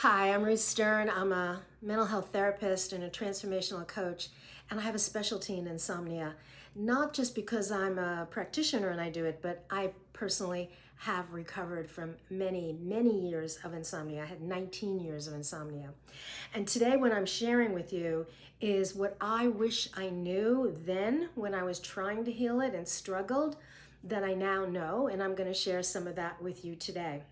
Hi, I'm Ruth Stern. I'm a mental health therapist and a transformational coach, and I have a specialty in insomnia. Not just because I'm a practitioner and I do it, but I personally have recovered from many, many years of insomnia. I had 19 years of insomnia. And today, what I'm sharing with you is what I wish I knew then when I was trying to heal it and struggled that I now know, and I'm going to share some of that with you today.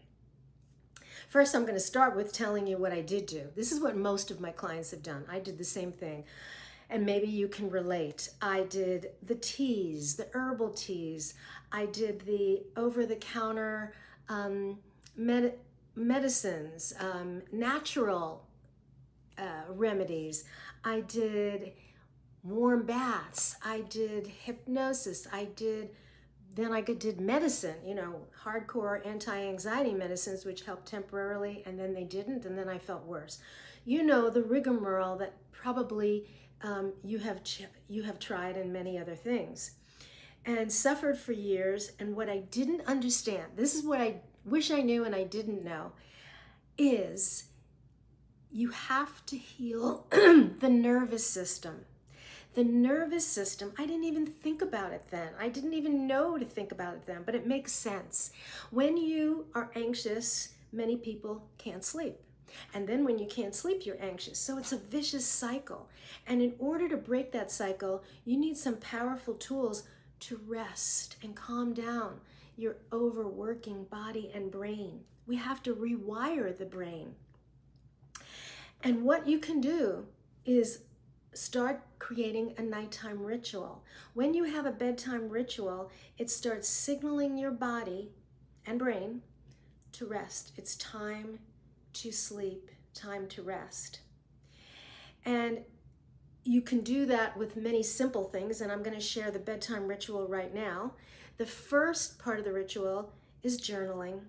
First, I'm going to start with telling you what I did do. This is what most of my clients have done. I did the same thing, and maybe you can relate. I did the teas, the herbal teas. I did the over-the-counter medicines, natural remedies. I did warm baths. I did hypnosis. Then I did medicine, hardcore anti-anxiety medicines, which helped temporarily, and then they didn't, and then I felt worse. You know, the rigmarole that probably you have tried and many other things, and suffered for years. And what I didn't understand, this is what I wish I knew and I didn't know, is you have to heal the nervous system. The nervous system, I didn't even think about it then. I didn't even know to think about it then, but it makes sense. When you are anxious, many people can't sleep. And then when you can't sleep, you're anxious. So it's a vicious cycle. And in order to break that cycle, you need some powerful tools to rest and calm down your overworking body and brain. We have to rewire the brain. And what you can do is start creating a nighttime ritual. When you have a bedtime ritual, it starts signaling your body and brain to rest. It's time to sleep, time to rest. And you can do that with many simple things, and I'm going to share the bedtime ritual right now. The first part of the ritual is journaling.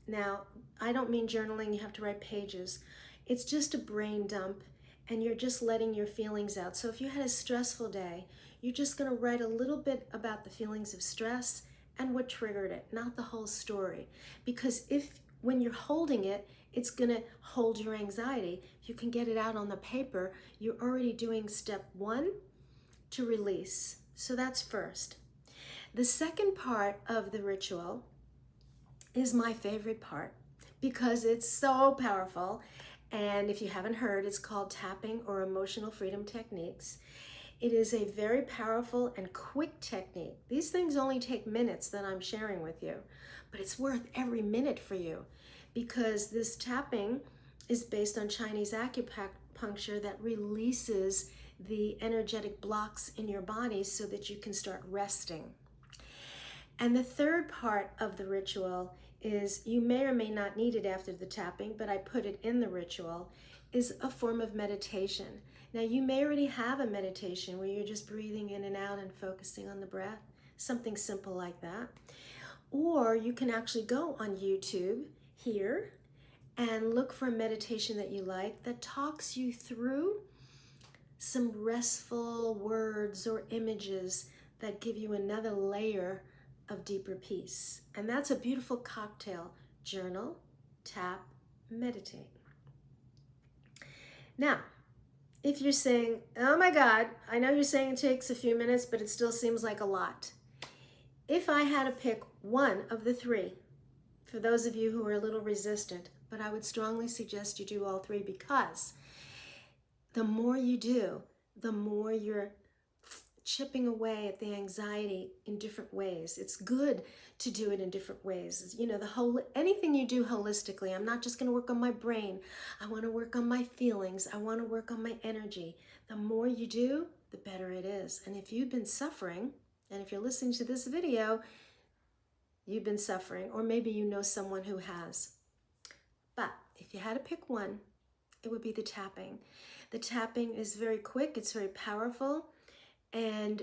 Now, I don't mean journaling, you have to write pages. It's just a brain dump, and you're just letting your feelings out. So if you had a stressful day, you're just going to write a little bit about the feelings of stress and what triggered it, not the whole story. Because when you're holding it, it's going to hold your anxiety. If you can get it out on the paper, you're already doing step one to release. So that's first. The second part of the ritual is my favorite part because it's so powerful. And if you haven't heard, it's called tapping or emotional freedom techniques. It is a very powerful and quick technique. These things only take minutes that I'm sharing with you, but it's worth every minute for you because this tapping is based on Chinese acupuncture that releases the energetic blocks in your body so that you can start resting. And the third part of the ritual is, you may or may not need it after the tapping, but I put it in the ritual, is a form of meditation. Now, you may already have a meditation where you're just breathing in and out and focusing on the breath, something simple like that. Or you can actually go on YouTube here and look for a meditation that you like that talks you through some restful words or images that give you another layer of deeper peace. And that's a beautiful cocktail. Journal, tap, meditate. Now, if you're saying, oh my God, I know you're saying it takes a few minutes, but it still seems like a lot. If I had to pick one of the three, for those of you who are a little resistant, but I would strongly suggest you do all three, because the more you do, the more you're chipping away at the anxiety in different ways. It's good to do it in different ways. You know, anything you do holistically. I'm not just going to work on my brain. I want to work on my feelings. I want to work on my energy. The more you do, the better it is. And if you've been suffering, and if you're listening to this video, you've been suffering, or maybe you know someone who has. But if you had to pick one, it would be the tapping. The tapping is very quick. It's very powerful. And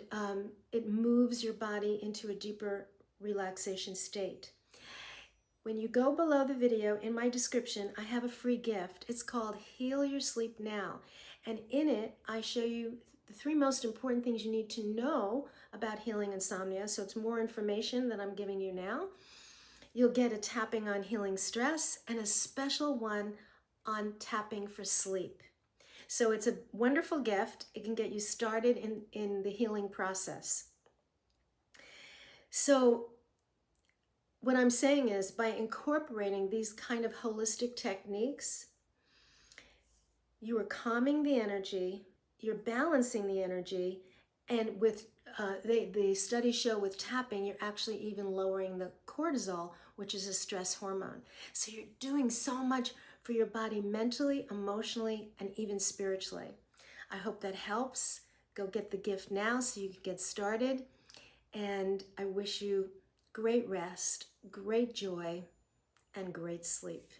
it moves your body into a deeper relaxation state. When you go below the video, in my description, I have a free gift. It's called Heal Your Sleep Now. And in it, I show you the three most important things you need to know about healing insomnia. So it's more information than I'm giving you now. You'll get a tapping on healing stress and a special one on tapping for sleep. So it's a wonderful gift. It can get you started in the healing process. So what I'm saying is, by incorporating these kind of holistic techniques, you are calming the energy, you're balancing the energy, and with the studies show with tapping, you're actually even lowering the cortisol, which is a stress hormone. So you're doing so much for your body mentally, emotionally, and even spiritually. I hope that helps. Go get the gift now so you can get started. And I wish you great rest, great joy, and great sleep.